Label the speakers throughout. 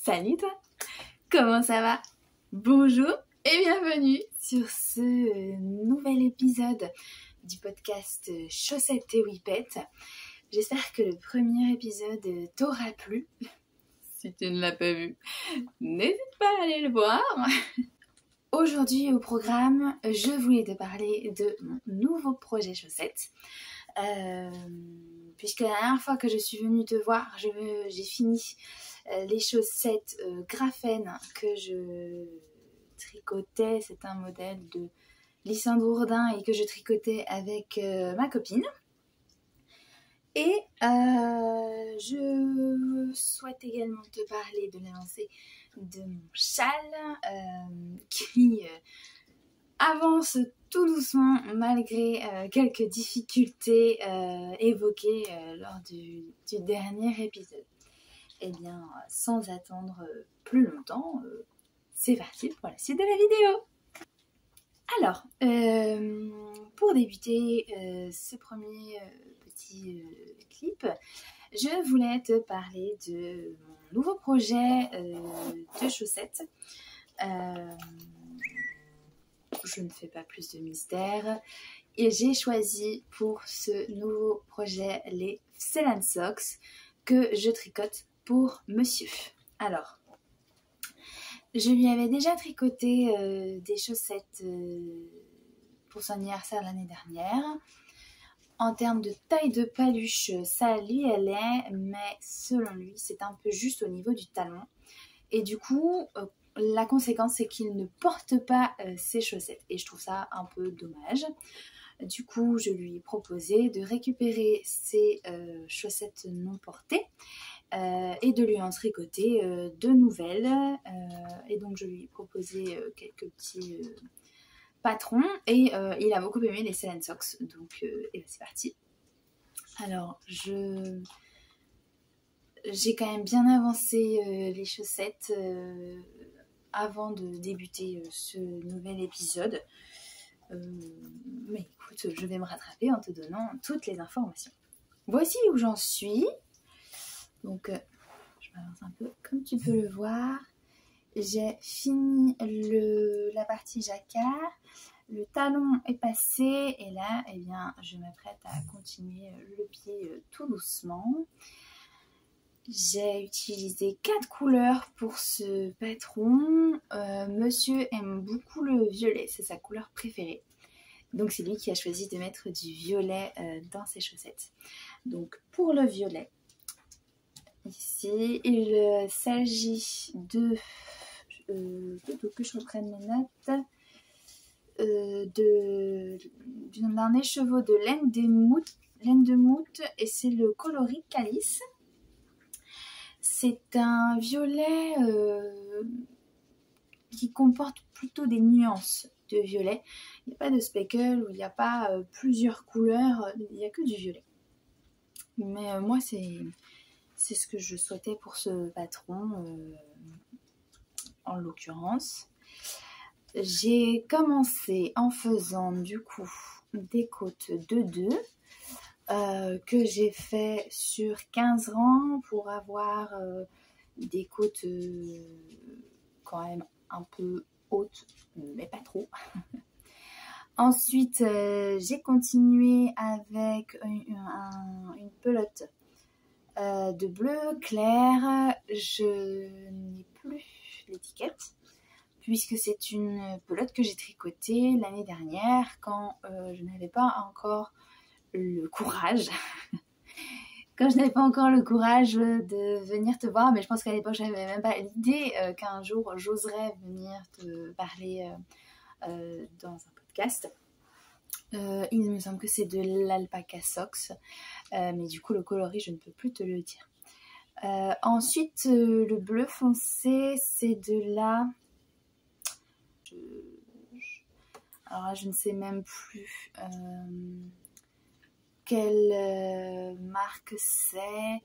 Speaker 1: Salut toi, comment ça va? Bonjour et bienvenue sur ce nouvel épisode du podcast Chaussettes et Whippets. J'espère que le premier épisode t'aura plu. Si tu ne l'as pas vu, n'hésite pas à aller le voir. Aujourd'hui au programme, je voulais te parler de mon nouveau projet Chaussettes. Puisque la dernière fois que je suis venue te voir, j'ai fini les chaussettes graphène que je tricotais. C'est un modèle de Lysandre Bourdin et que je tricotais avec ma copine. Et je souhaite également te parler de l'avancée de mon châle qui avance tout doucement malgré quelques difficultés évoquées lors du dernier épisode. Et bien, sans attendre plus longtemps, c'est parti pour la suite de la vidéo. Alors, pour débuter ce premier petit clip, je voulais te parler de mon nouveau projet de chaussettes. Je ne fais pas plus de mystère. Et j'ai choisi pour ce nouveau projet les Celan Socks que je tricote pour monsieur. Alors, je lui avais déjà tricoté des chaussettes pour son anniversaire l'année dernière. En termes de taille de paluche, ça lui allait, mais selon lui, c'est un peu juste au niveau du talon. Et du coup, la conséquence, c'est qu'il ne porte pas ses chaussettes. Et je trouve ça un peu dommage. Du coup, je lui ai proposé de récupérer ses chaussettes non portées et de lui en tricoter de nouvelles. Et donc, je lui ai proposé quelques petits patrons. Et il a beaucoup aimé les Celan Socks. Donc, et ben, c'est parti. Alors, j'ai quand même bien avancé les chaussettes avant de débuter ce nouvel épisode. Mais écoute, je vais me rattraper en te donnant toutes les informations. Voici où j'en suis. Donc, je m'avance un peu. Comme tu peux le voir, j'ai fini la partie jacquard. Le talon est passé. Et là, eh bien, je m'apprête à continuer le pied tout doucement. J'ai utilisé 4 couleurs pour ce patron. Monsieur aime beaucoup le violet, c'est sa couleur préférée. Donc c'est lui qui a choisi de mettre du violet dans ses chaussettes. Donc pour le violet, ici, il s'agit que je reprenne mes notes, d'un écheveau de laine de moute et c'est le coloris Calice. C'est un violet qui comporte plutôt des nuances de violet. Il n'y a pas de speckle ou il n'y a pas plusieurs couleurs, il n'y a que du violet. Mais moi, c'est ce que je souhaitais pour ce patron, en l'occurrence. J'ai commencé en faisant du coup des côtes de 2. Que j'ai fait sur 15 rangs pour avoir des côtes quand même un peu hautes, mais pas trop. Ensuite, j'ai continué avec une pelote de bleu clair. Je n'ai plus l'étiquette puisque c'est une pelote que j'ai tricotée l'année dernière quand je n'avais pas encore le courage quand je n'avais pas encore le courage de venir te voir, mais je pense qu'à l'époque j'avais même pas l'idée qu'un jour j'oserais venir te parler dans un podcast. Il me semble que c'est de l'Alpaca Socks, mais du coup le coloris je ne peux plus te le dire. Ensuite le bleu foncé c'est de la alors là, je ne sais même plus quelle marque c'est.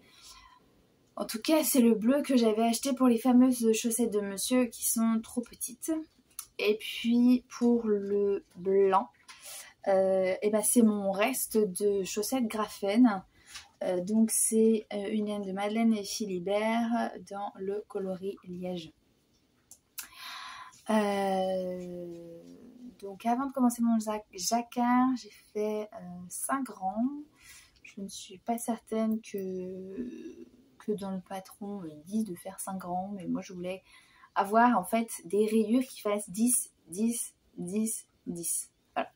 Speaker 1: En tout cas, c'est le bleu que j'avais acheté pour les fameuses chaussettes de monsieur qui sont trop petites. Et puis pour le blanc, et ben c'est mon reste de chaussettes graphène Donc c'est une laine de Madeleine et Philibert dans le coloris liège. Donc avant de commencer mon jacquard, j'ai fait 5 rangs. Je ne suis pas certaine que dans le patron ils disent de faire 5 rangs, mais moi je voulais avoir en fait des rayures qui fassent 10, 10, 10, 10. Voilà.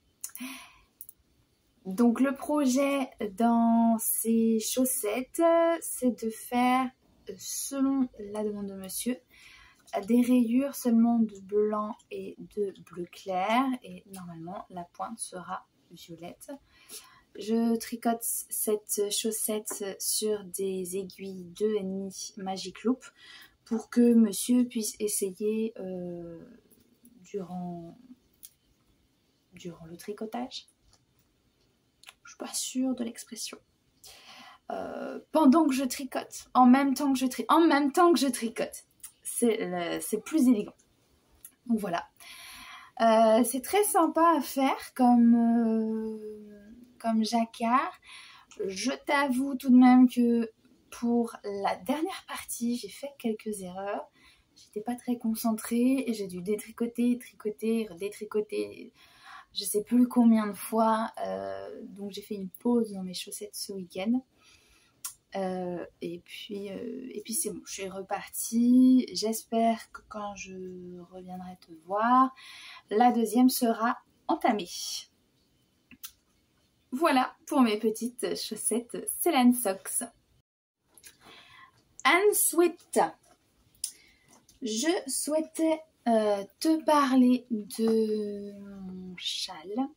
Speaker 1: Donc le projet dans ces chaussettes, c'est de faire, selon la demande de monsieur, des rayures seulement de blanc et de bleu clair, et normalement la pointe sera violette. Je tricote cette chaussette sur des aiguilles 2,5 Magic Loop pour que monsieur puisse essayer durant le tricotage. Je suis pas sûre de l'expression. Pendant que je tricote, en même temps que je tricote, c'est plus élégant. Donc voilà, c'est très sympa à faire comme jacquard. Je t'avoue tout de même que pour la dernière partie, j'ai fait quelques erreurs. J'étais pas très concentrée et j'ai dû détricoter, tricoter, redétricoter. Je sais plus combien de fois, donc j'ai fait une pause dans mes chaussettes ce week-end. Et puis c'est bon, je suis repartie. J'espère que quand je reviendrai te voir, la deuxième sera entamée. Voilà pour mes petites chaussettes Celan Socks. Ensuite, je souhaitais te parler de mon châle.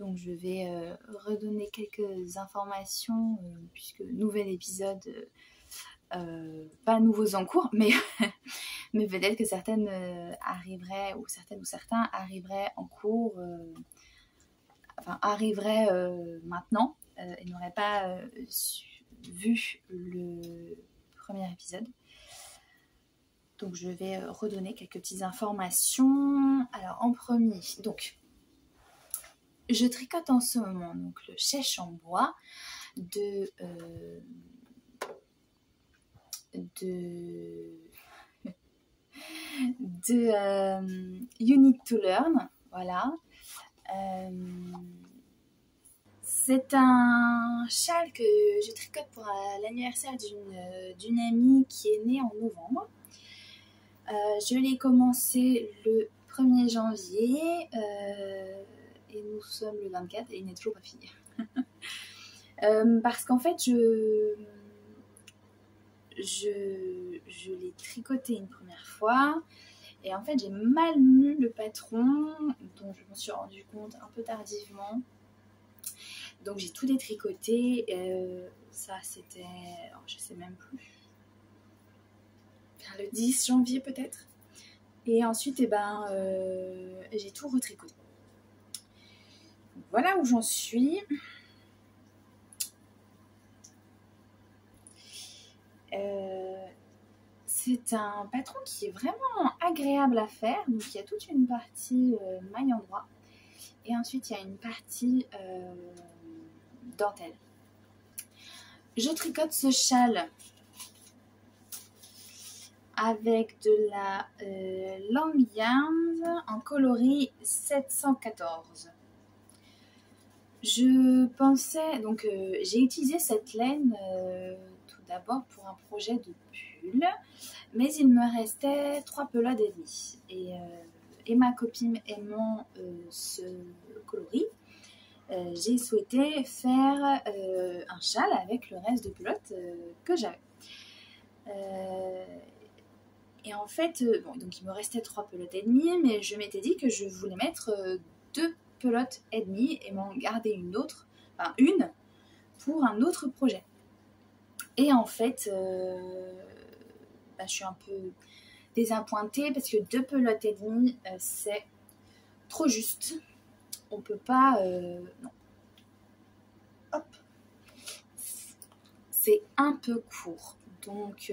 Speaker 1: Donc je vais redonner quelques informations puisque nouvel épisode, pas nouveaux en cours, mais, mais peut-être que certaines arriveraient, ou certaines ou certains arriveraient en cours, enfin arriveraient maintenant et n'auraient pas vu le premier épisode. Donc je vais redonner quelques petites informations. Alors en premier, donc je tricote en ce moment donc le chèche en bois de You Need to Learn, voilà. C'est un châle que je tricote pour l'anniversaire d'une amie qui est née en novembre. Je l'ai commencé le 1er janvier et nous sommes le 24 et il n'est toujours pas fini. Parce qu'en fait, je l'ai tricoté une première fois et en fait j'ai mal lu le patron, dont je me suis rendu compte un peu tardivement. Donc j'ai tout détricoté, ça c'était, je sais même plus, vers le 10 janvier peut-être. Et ensuite j'ai tout retricoté. Voilà où j'en suis. C'est un patron qui est vraiment agréable à faire. Donc il y a toute une partie maille en droit et ensuite il y a une partie dentelle. Je tricote ce châle avec de la Long Yarn en coloris 714. Je pensais, donc j'ai utilisé cette laine tout d'abord pour un projet de pull, mais il me restait 3 pelotes et demie. Et ma copine aimant ce coloris, j'ai souhaité faire un châle avec le reste de pelotes que j'avais. Et en fait, bon, donc il me restait 3 pelotes et demie, mais je m'étais dit que je voulais mettre 2 pelotes et demie et m'en garder une autre, enfin une, pour un autre projet. Et en fait, je suis un peu désappointée parce que 2 pelotes et demie, c'est trop juste. On peut pas, non. Hop. C'est un peu court. Donc,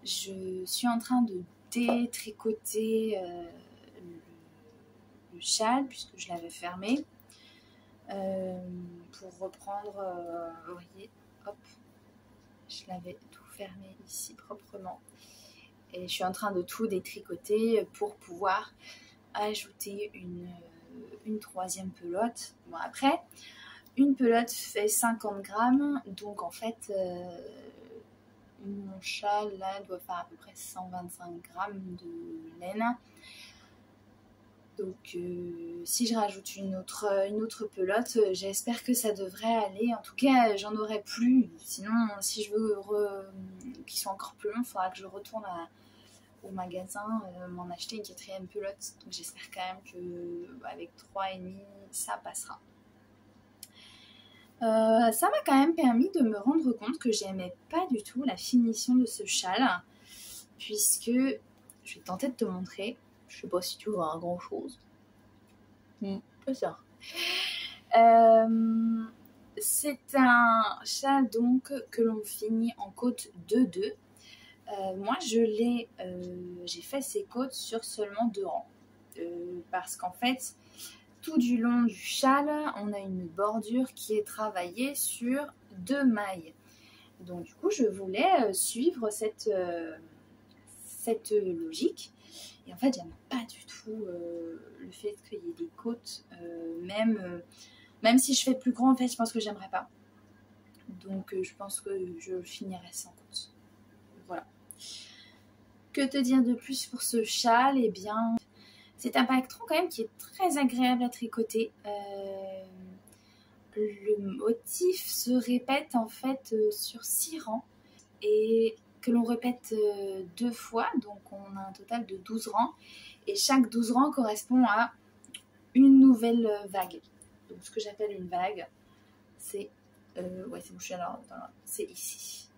Speaker 1: je suis en train de détricoter le châle puisque je l'avais fermé. pour reprendre, vous voyez, hop, je l'avais tout fermé ici proprement. Et je suis en train de tout détricoter pour pouvoir ajouter une troisième pelote. Bon, après, une pelote fait 50 grammes, donc en fait, mon châle là doit faire à peu près 125 grammes de laine. Donc si je rajoute une autre pelote, j'espère que ça devrait aller. En tout cas, j'en aurai plus. Sinon, si je veux qu'ils soient encore plus longs, il faudra que je retourne au magasin m'en acheter une quatrième pelote. Donc j'espère quand même que avec 3,5, ça passera. Ça m'a quand même permis de me rendre compte que j'aimais pas du tout la finition de ce châle, puisque je vais tenter de te montrer. Je sais pas si tu vois grand chose. Pas ça. C'est un châle donc que l'on finit en côte 2-2. Moi j'ai fait ces côtes sur seulement 2 rangs. Parce qu'en fait, tout du long du châle, on a une bordure qui est travaillée sur 2 mailles. Donc du coup, je voulais suivre cette logique. Et en fait, j'aime pas du tout le fait qu'il y ait des côtes, même si je fais plus grand, en fait, je pense que j'aimerais pas. Donc je pense que je finirai sans côte. Voilà. Que te dire de plus pour ce châle? Eh bien, c'est un paletron quand même qui est très agréable à tricoter. Le motif se répète en fait sur 6 rangs et que l'on répète 2 fois, donc on a un total de 12 rangs et chaque 12 rangs correspond à une nouvelle vague. Donc ce que j'appelle une vague, c'est ouais, c'est bouché alors, c'est ici.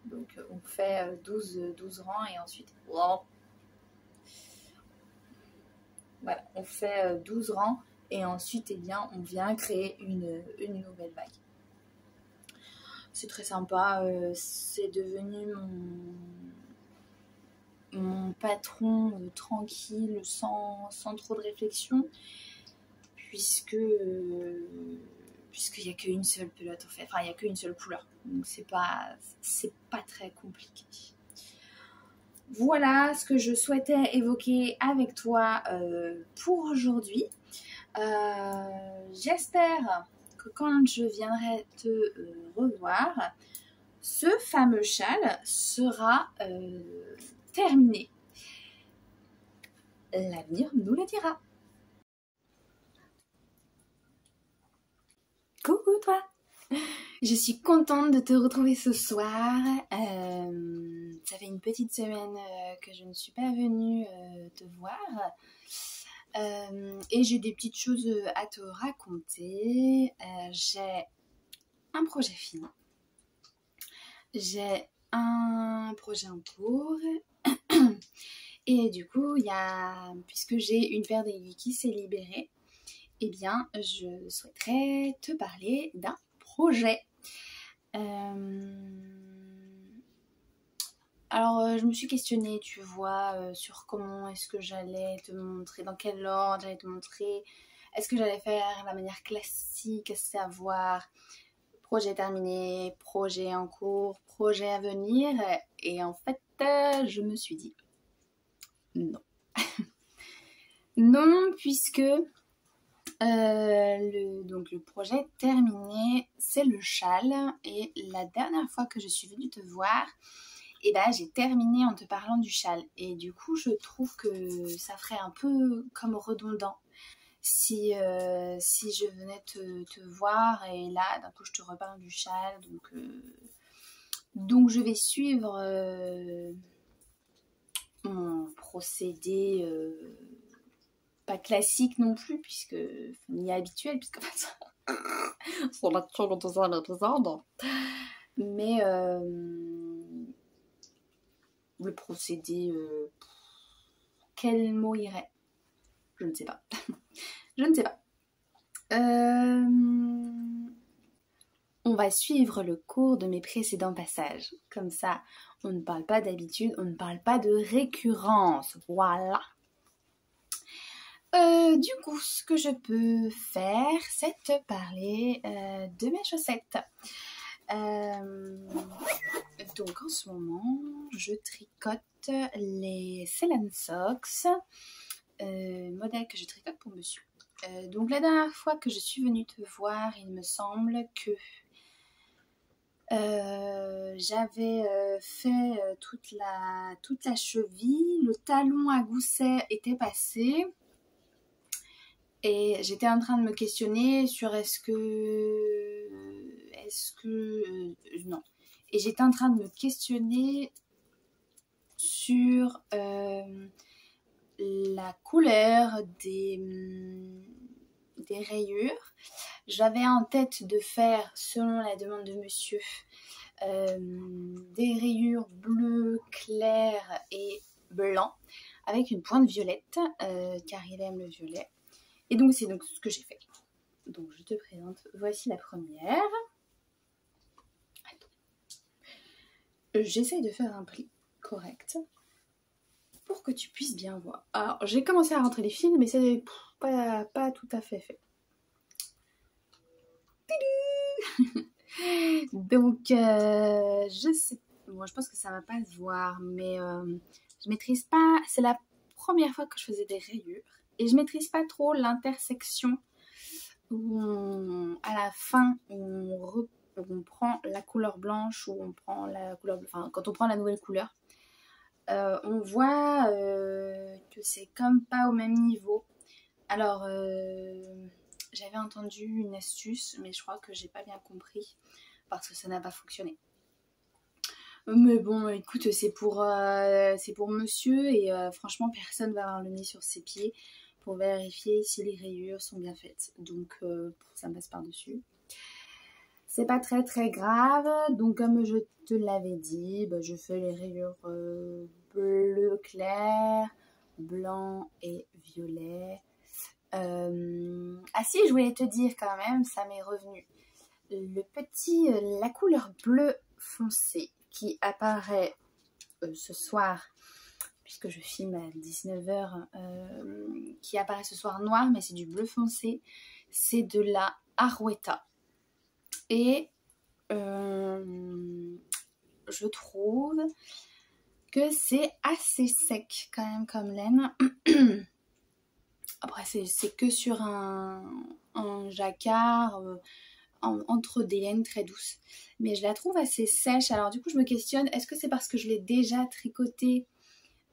Speaker 1: Donc on fait 12 rangs et ensuite wow. Voilà, on fait 12 rangs et ensuite eh bien, on vient créer une nouvelle vague. C'est très sympa, c'est devenu mon patron tranquille, sans trop de réflexion, puisqu'il n'y a qu'une seule pelote en fait, enfin il n'y a qu'une seule couleur, donc c'est pas très compliqué. Voilà ce que je souhaitais évoquer avec toi pour aujourd'hui. J'espère que quand je viendrai te revoir, ce fameux châle sera terminé. L'avenir nous le dira. Coucou toi! Je suis contente de te retrouver ce soir. Ça fait une petite semaine que je ne suis pas venue te voir. Et j'ai des petites choses à te raconter. J'ai un projet fini. J'ai un projet en cours. Et du coup, puisque j'ai une paire d'aiguilles qui s'est libérée, eh bien, je souhaiterais te parler d'un projet. Alors, je me suis questionnée, tu vois, sur comment est-ce que j'allais te montrer, dans quel ordre j'allais te montrer. Est-ce que j'allais faire la manière classique, à savoir projet terminé, projet en cours, projet à venir. Et en fait, je me suis dit non. Non, puisque donc le projet terminé, c'est le châle. Et la dernière fois que je suis venue te voir, et ben, j'ai terminé en te parlant du châle. Et du coup, je trouve que ça ferait un peu comme redondant si je venais te voir et là, d'un coup, je te reparle du châle. Donc je vais suivre mon procédé pas classique non plus, puisque ni habituel, puisque sur la tour de ça l'épisode. Mais le procédé, quel mot irait? Je ne sais pas. Je ne sais pas. On va suivre le cours de mes précédents passages. Comme ça, on ne parle pas d'habitude, on ne parle pas de récurrence. Voilà. Du coup, ce que je peux faire, c'est te parler de mes chaussettes. Donc en ce moment, je tricote les Celan Socks, modèle que je tricote pour monsieur. Donc la dernière fois que je suis venue te voir, il me semble que j'avais fait toute la cheville, le talon à gousset était passé et j'étais en train de me questionner sur non. Et j'étais en train de me questionner sur la couleur des rayures. J'avais en tête de faire, selon la demande de monsieur, des rayures bleues, claires et blanc avec une pointe violette, car il aime le violet. Et donc c'est donc ce que j'ai fait. Donc je te présente, voici la première. J'essaye de faire un pli correct pour que tu puisses bien voir. Alors j'ai commencé à rentrer les fils, mais c'est pas tout à fait fait. Donc je sais, bon, je pense que ça va pas se voir, mais je maîtrise pas, c'est la première fois que je faisais des rayures et je maîtrise pas trop l'intersection où à la fin on prend la couleur blanche ou on prend la couleur, enfin quand on prend la nouvelle couleur, on voit que c'est comme pas au même niveau. Alors j'avais entendu une astuce, mais je crois que j'ai pas bien compris parce que ça n'a pas fonctionné. Mais bon, écoute, c'est pour monsieur et franchement, personne va avoir le nez sur ses pieds pour vérifier si les rayures sont bien faites. Donc, ça me passe par-dessus. C'est pas très très grave. Donc, comme je te l'avais dit, bah, je fais les rayures bleu clair, blanc et violet. Ah si, je voulais te dire quand même, ça m'est revenu. La couleur bleu foncé qui apparaît ce soir, puisque je filme à 19h, qui apparaît ce soir noir, mais c'est du bleu foncé, c'est de la Arouetta. Et je trouve que c'est assez sec quand même comme laine. Après, c'est que sur un jacquard, entre des laines très douces. Mais je la trouve assez sèche. Alors du coup, je me questionne, est-ce que c'est parce que je l'ai déjà tricotée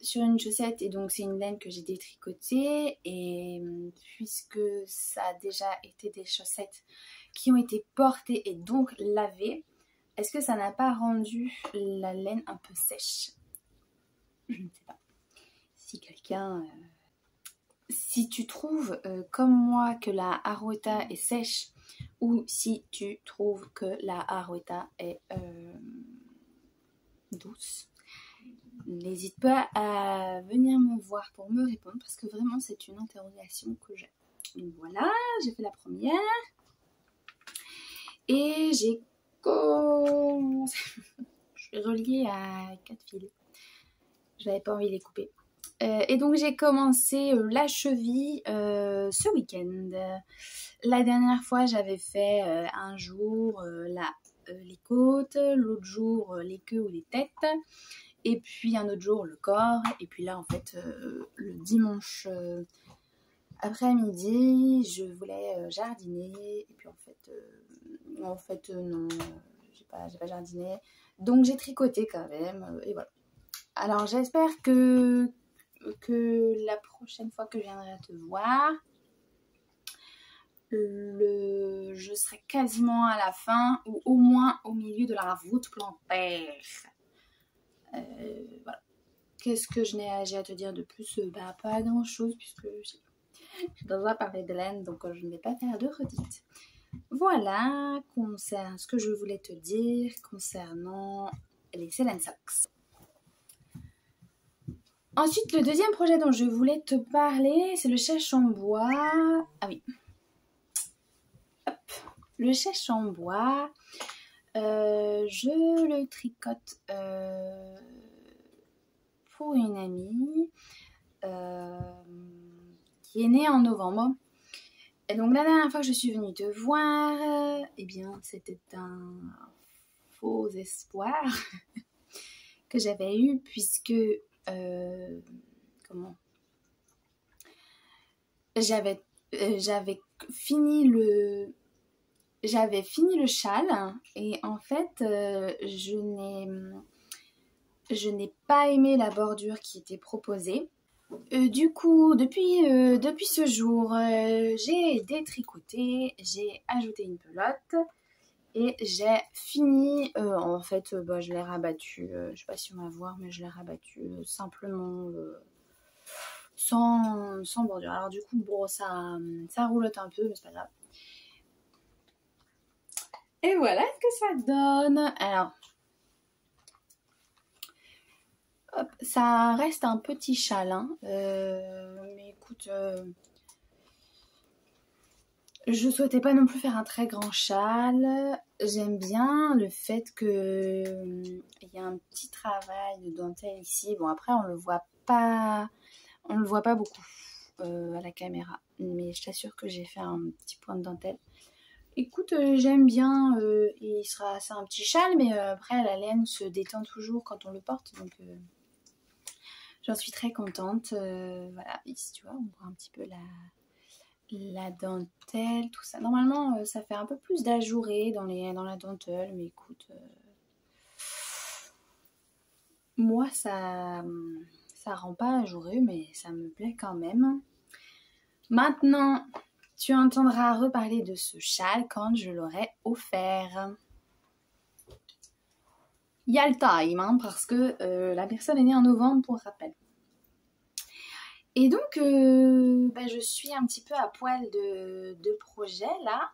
Speaker 1: sur une chaussette et donc c'est une laine que j'ai détricotée, et puisque ça a déjà été des chaussettes qui ont été portées et donc lavées, est-ce que ça n'a pas rendu la laine un peu sèche? Je ne sais pas. Si quelqu'un... Si tu trouves comme moi que la Arouetta est sèche, ou si tu trouves que la Arouetta est douce, n'hésite pas à venir me voir pour me répondre parce que vraiment c'est une interrogation que j'ai. Donc voilà, j'ai fait la première et j'ai commencé. Je vais relier à 4 fils. Je n'avais pas envie de les couper. Et donc j'ai commencé la cheville ce week-end. La dernière fois j'avais fait un jour les côtes, l'autre jour les queues ou les têtes, et puis un autre jour le corps, et puis là en fait le dimanche après-midi je voulais jardiner, et puis en fait non, j'ai pas jardiné, donc j'ai tricoté quand même, et voilà. Alors j'espère que la prochaine fois que je viendrai te voir, je serai quasiment à la fin ou au moins au milieu de la route plantaire. Voilà. Qu'est-ce que j'ai à te dire de plus? Bah, pas grand chose puisque j'ai déjà parlé de laine, donc je ne vais pas faire de redites. Voilà, concernant ce que je voulais te dire concernant les Celan Socks. Ensuite, le deuxième projet dont je voulais te parler, c'est le chèche en bois. Ah oui. Hop. Le chèche en bois, je le tricote pour une amie qui est né en novembre. Et donc la dernière fois que je suis venue te voir, eh bien c'était un faux espoir que j'avais eu puisque j'avais fini le châle et en fait je n'ai pas aimé la bordure qui était proposée. Du coup, depuis ce jour, j'ai détricoté, j'ai ajouté une pelote et j'ai fini. En fait, je l'ai rabattu. Je sais pas si on va voir, mais je l'ai rabattu simplement sans bordure. Alors du coup, bon, ça roulotte un peu, mais c'est pas grave. Et voilà ce que ça donne. Alors, hop, ça reste un petit châle, hein. Mais écoute, je souhaitais pas non plus faire un très grand châle. J'aime bien le fait que il y a un petit travail de dentelle ici. Bon, après on le voit pas beaucoup à la caméra, mais je t'assure que j'ai fait un petit point de dentelle. Écoute, j'aime bien. C'est un petit châle, mais après la laine se détend toujours quand on le porte, donc j'en suis très contente. Voilà, ici tu vois, on voit un petit peu la dentelle, tout ça. Normalement, ça fait un peu plus d'ajouré dans la dentelle, mais écoute, moi ça rend pas ajouré, mais ça me plaît quand même. Maintenant, tu entendras reparler de ce châle quand je l'aurai offert. Il y a le time, hein, parce que la personne est née en novembre, pour rappel. Et donc, je suis un petit peu à poil de projet là.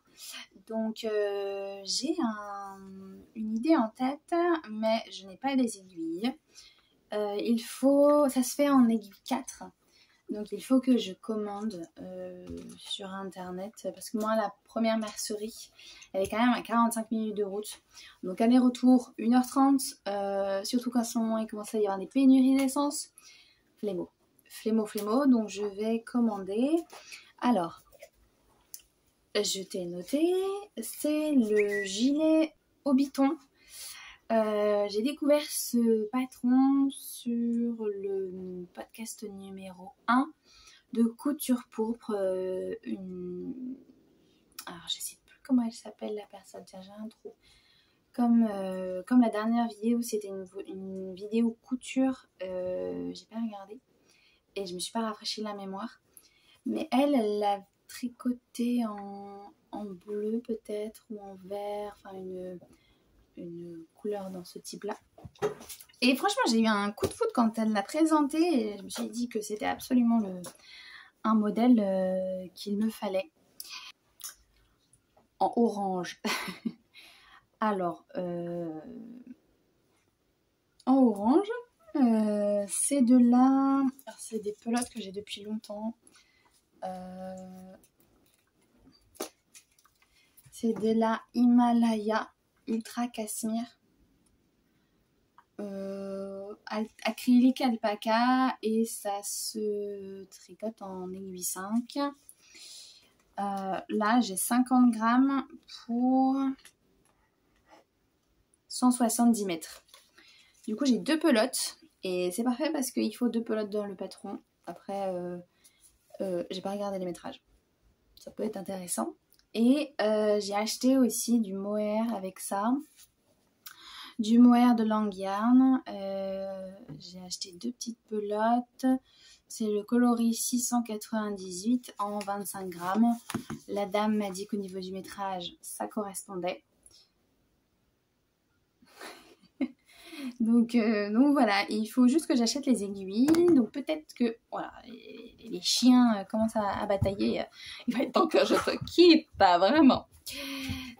Speaker 1: Donc, j'ai une idée en tête, mais je n'ai pas les aiguilles. Ça se fait en aiguille 4. Donc, il faut que je commande sur internet. Parce que moi, la première mercerie, elle est quand même à 45 minutes de route. Donc, aller-retour, 1h30. Surtout qu'en ce moment, il commence à y avoir des pénuries d'essence. Flemmo. Donc, je vais commander. Alors, je t'ai noté. C'est le gilet Hobbiton. J'ai découvert ce patron sur le podcast numéro 1 de Couture Pourpre. Alors, je sais plus comment elle s'appelle la personne. Tiens, j'ai un trou. Comme la dernière vidéo, c'était une vidéo couture. J'ai pas regardé. Et je me suis pas rafraîchi la mémoire. Mais elle l'a tricoté en bleu peut-être ou en vert. Enfin, une couleur dans ce type-là. Et franchement, j'ai eu un coup de foudre quand elle l'a présenté et je me suis dit que c'était absolument un modèle qu'il me fallait. En orange. Alors, en orange, c'est c'est des pelotes que j'ai depuis longtemps. C'est de la Himalaya Ultra Cashmere. Acrylique alpaca et ça se tricote en aiguille 5. Là j'ai 50 grammes pour 170 mètres. Du coup j'ai 2 pelotes et c'est parfait parce qu'il faut 2 pelotes dans le patron. Après j'ai pas regardé les métrages, ça peut être intéressant. Et j'ai acheté aussi du mohair avec ça. Du mohair de Langyarn. J'ai acheté 2 petites pelotes. C'est le coloris 698 en 25 grammes. La dame m'a dit qu'au niveau du métrage, ça correspondait. donc voilà, il faut juste que j'achète les aiguilles. Donc peut-être que voilà, les chiens commencent à batailler. Il va être temps que je te quitte, vraiment.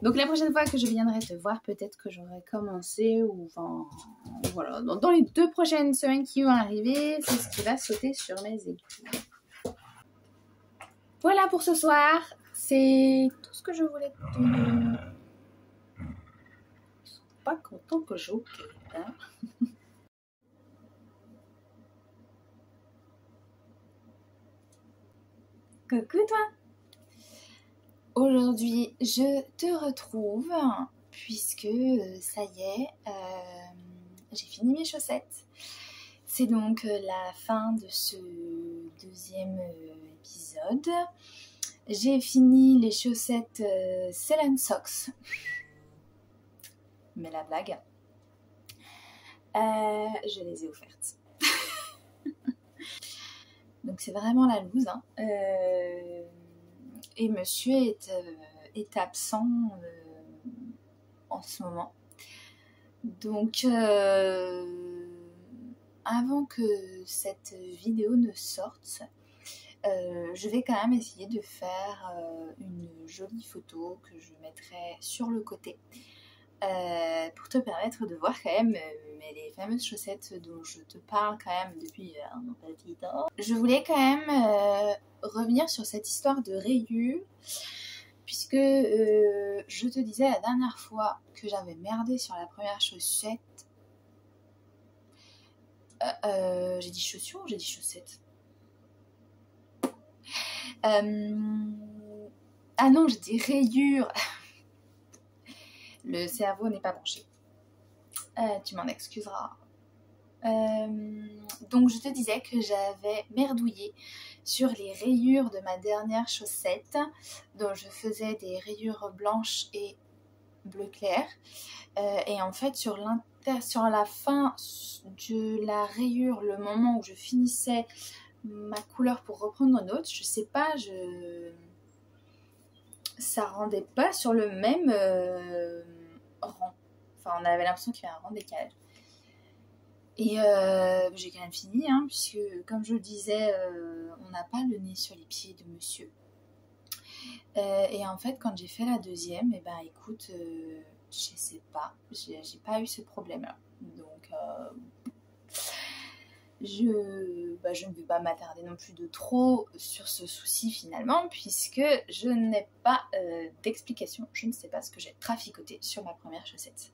Speaker 1: Donc la prochaine fois que je viendrai te voir, peut-être que j'aurai commencé ou enfin voilà, dans les 2 prochaines semaines qui vont arriver, c'est ce qui va sauter sur mes aiguilles. Voilà pour ce soir, c'est tout ce que je voulais te dire. Ils sont pas contents que j'ouvre, hein. Coucou toi! Aujourd'hui, je te retrouve puisque ça y est, j'ai fini mes chaussettes. C'est donc la fin de ce deuxième épisode. J'ai fini les chaussettes Celan Socks. Mais la blague, je les ai offertes. Donc c'est vraiment la loose. Hein. Et monsieur est absent en ce moment. Donc avant que cette vidéo ne sorte, je vais quand même essayer de faire une jolie photo que je mettrai sur le côté pour te permettre de voir quand même les fameuses chaussettes dont je te parle quand même depuis un petit temps. Je voulais quand même revenir sur cette histoire de rayures puisque je te disais la dernière fois que j'avais merdé sur la première chaussette. J'ai dit chaussures ou j'ai dit chaussettes? Ah non, j'ai dit rayures. Le cerveau n'est pas branché. Tu m'en excuseras. Donc je te disais que j'avais merdouillé sur les rayures de ma dernière chaussette, dont je faisais des rayures blanches et bleu clair. Et en fait sur la fin de la rayure, le moment où je finissais ma couleur pour reprendre une autre, je sais pas, ça rendait pas sur le même rang. Enfin, on avait l'impression qu'il y avait un rang décalage. Et j'ai quand même fini, hein, puisque comme je le disais, on n'a pas le nez sur les pieds de monsieur. Et en fait, quand j'ai fait la deuxième, et ben écoute, je sais pas, j'ai pas eu ce problème-là. Donc, je ne vais pas m'attarder non plus de trop sur ce souci finalement, puisque je n'ai pas d'explication. Je ne sais pas ce que j'ai traficoté sur ma première chaussette.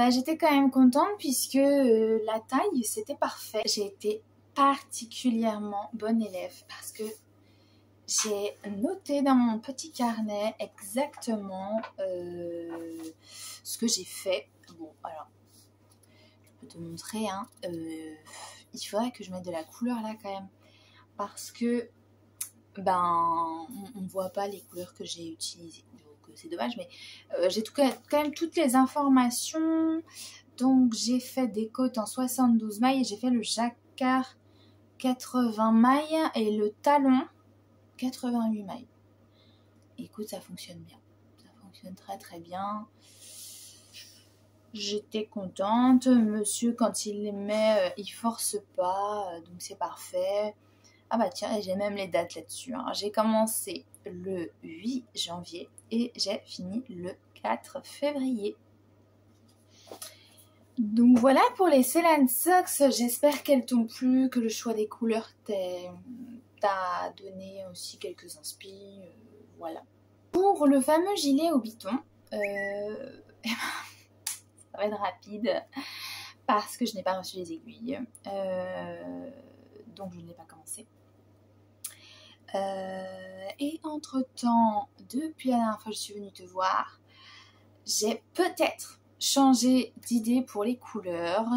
Speaker 1: J'étais quand même contente puisque la taille c'était parfait. J'ai été particulièrement bonne élève parce que j'ai noté dans mon petit carnet exactement ce que j'ai fait. Bon, alors, je peux te montrer, hein. Il faudrait que je mette de la couleur là quand même parce que on ne voit pas les couleurs que j'ai utilisées. C'est dommage, mais j'ai quand même toutes les informations. Donc j'ai fait des côtes en 72 mailles et j'ai fait le jacquard 80 mailles et le talon 88 mailles. Écoute, ça fonctionne bien, ça fonctionne très très bien. J'étais contente. Monsieur, quand il les met, il force pas, donc c'est parfait. Ah bah tiens, j'ai même les dates là-dessus. Hein. J'ai commencé le 8 janvier et j'ai fini le 4 février. Donc voilà pour les Celan Socks. J'espère qu'elles t'ont plu, que le choix des couleurs t'a donné aussi quelques inspi. Voilà. Pour le fameux gilet au biton, ça va être rapide parce que je n'ai pas reçu les aiguilles. Donc je ne l'ai pas commencé. Et entre temps, depuis la dernière fois que je suis venue te voir, j'ai peut-être changé d'idée pour les couleurs.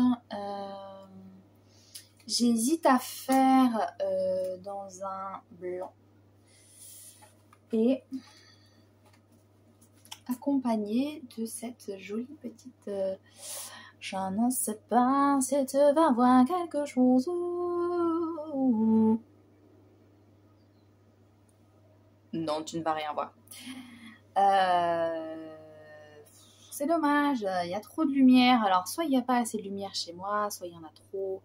Speaker 1: J'hésite à faire dans un blanc et accompagné de cette jolie petite je ne sais pas si tu vas voir quelque chose. Non, tu ne vas rien voir. C'est dommage, il y a trop de lumière. Alors, soit il n'y a pas assez de lumière chez moi, soit il y en a trop.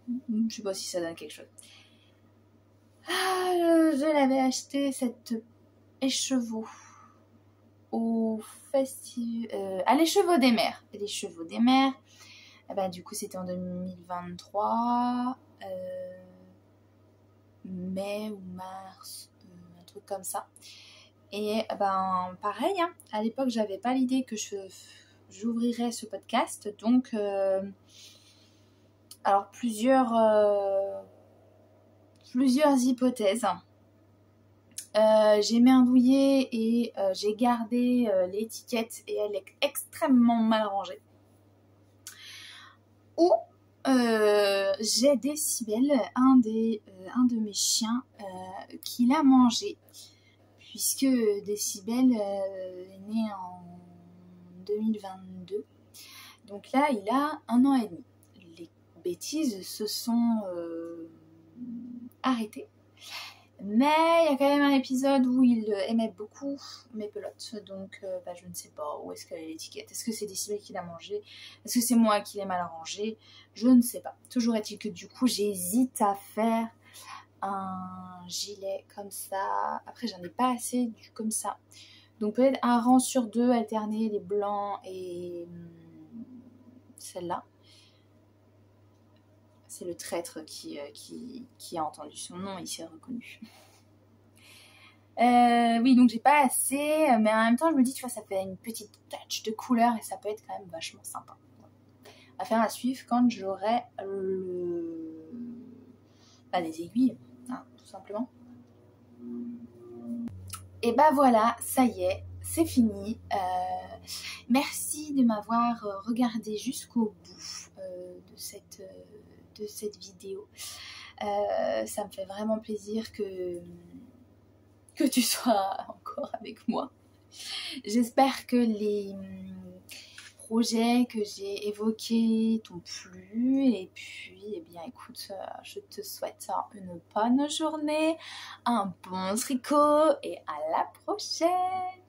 Speaker 1: Je sais pas si ça donne quelque chose. Je l'avais acheté cette écheveau au festival, à l'écheveau des mers. L'écheveau des mers. Du coup, c'était en 2023. Mai ou mars, un truc comme ça. Et pareil, hein, à l'époque j'avais pas l'idée que j'ouvrirais ce podcast, donc Alors plusieurs hypothèses. J'ai merdouillé et j'ai gardé l'étiquette et elle est extrêmement mal rangée. Ou j'ai Décibel, un de mes chiens, qui l'a mangé, puisque Décibel est né en 2022. Donc là, il a 1 an et demi. Les bêtises se sont arrêtées. Mais il y a quand même un épisode où il aimait beaucoup mes pelotes. Donc je ne sais pas où est-ce qu'elle est l'étiquette. Est-ce que c'est Décibel qui l'a mangé? Est-ce que c'est moi qui l'ai mal rangé? Je ne sais pas. Toujours est-il que du coup j'hésite à faire un gilet comme ça. Après j'en ai pas assez comme ça. Donc peut-être un rang sur 2, alterner les blancs et celle-là. C'est le traître qui a entendu son nom, il s'est reconnu. Oui, donc j'ai pas assez, mais en même temps je me dis, tu vois, ça fait une petite touch de couleur et ça peut être quand même vachement sympa. Affaire à suivre quand j'aurai les aiguilles, hein, tout simplement. Et voilà, ça y est, c'est fini. Merci de m'avoir regardé jusqu'au bout de cette vidéo. Ça me fait vraiment plaisir que tu sois encore avec moi. J'espère que les projets que j'ai évoqués t'ont plu. Et puis, eh bien, écoute, je te souhaite une bonne journée, un bon tricot et à la prochaine!